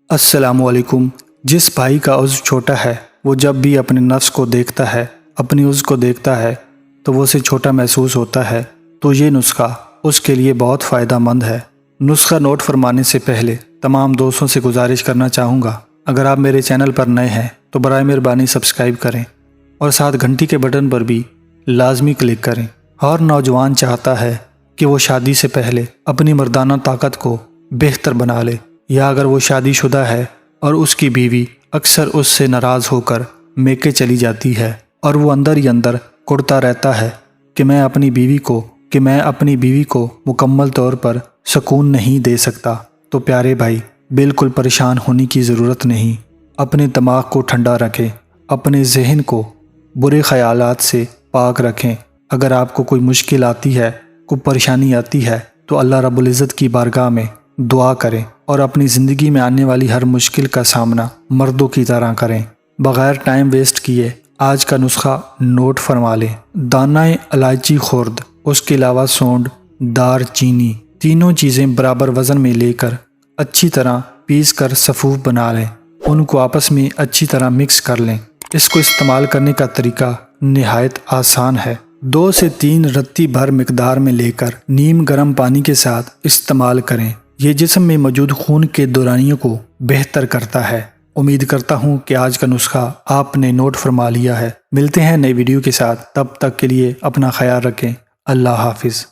السلام علیکم۔ جس بھائی کا عضو چھوٹا ہے وہ جب بھی اپنے نفس کو دیکھتا ہے، اپنی عضو کو دیکھتا ہے تو وہ اسے چھوٹا محسوس ہوتا ہے، تو یہ نسخہ اس کے لیے بہت فائدہ مند ہے۔ نسخہ نوٹ فرمانے سے پہلے تمام دوستوں سے گزارش کرنا چاہوں گا، اگر آپ میرے چینل پر نئے ہیں تو برائے مہربانی سبسکرائب کریں اور ساتھ گھنٹی کے بٹن پر بھی لازمی کلک کریں۔ ہر نوجوان چاہتا ہے کہ وہ شادی سے پہلے اپنی مردانہ طاقت کو بہتر بنا لے، یا اگر وہ شادی شدہ ہے اور اس کی بیوی اکثر اس سے ناراض ہو کر میکے چلی جاتی ہے اور وہ اندر ہی اندر کڑتا رہتا ہے کہ میں اپنی بیوی کو مکمل طور پر سکون نہیں دے سکتا، تو پیارے بھائی بالکل پریشان ہونے کی ضرورت نہیں۔ اپنے دماغ کو ٹھنڈا رکھیں، اپنے ذہن کو برے خیالات سے پاک رکھیں۔ اگر آپ کو کوئی مشکل آتی ہے، کوئی پریشانی آتی ہے تو اللہ رب العزت کی بارگاہ میں دعا کریں اور اپنی زندگی میں آنے والی ہر مشکل کا سامنا مردوں کی طرح کریں۔ بغیر ٹائم ویسٹ کیے آج کا نسخہ نوٹ فرما لیں۔ دانہ الائچی خرد، اس کے علاوہ سونڈ، دار چینی، تینوں چیزیں برابر وزن میں لے کر اچھی طرح پیس کر صفوف بنا لیں، ان کو آپس میں اچھی طرح مکس کر لیں۔ اس کو استعمال کرنے کا طریقہ نہایت آسان ہے۔ 2 سے 3 رتی بھر مقدار میں لے کر نیم گرم پانی کے ساتھ استعمال کریں۔ یہ جسم میں موجود خون کے دورانیوں کو بہتر کرتا ہے۔ امید کرتا ہوں کہ آج کا نسخہ آپ نے نوٹ فرما لیا ہے۔ ملتے ہیں نئی ویڈیو کے ساتھ، تب تک کے لیے اپنا خیال رکھیں۔ اللہ حافظ۔